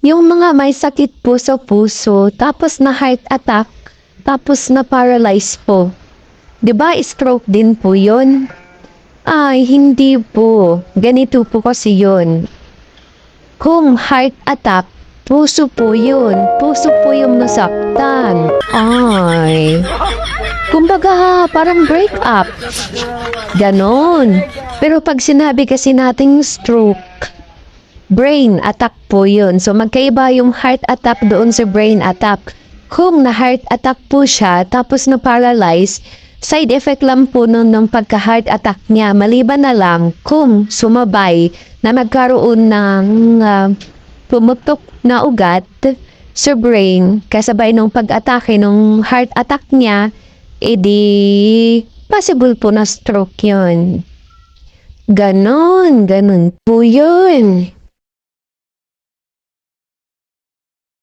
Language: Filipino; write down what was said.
Yung mga may sakit po sa puso, tapos na heart attack, tapos na paralyze po. 'Di ba stroke din po yun? Ay, hindi po. Ganito po kasi yun. Kung heart attack, puso po yun. Puso po yung nasaktan. Ay. Kumbaga, parang break up. Ganon. Pero pag sinabi kasi nating stroke, brain attack po yun. So, magkaiba yung heart attack doon sa brain attack. Kung na-heart attack po siya, tapos na-paralyze, side effect lang po nun ng pagka-heart attack niya. Maliban na lang kung sumabay na magkaroon ng pumutok na ugat sa brain kasabay nung pag-atake nung heart attack niya, edi possible po na stroke yun. Ganon po yun.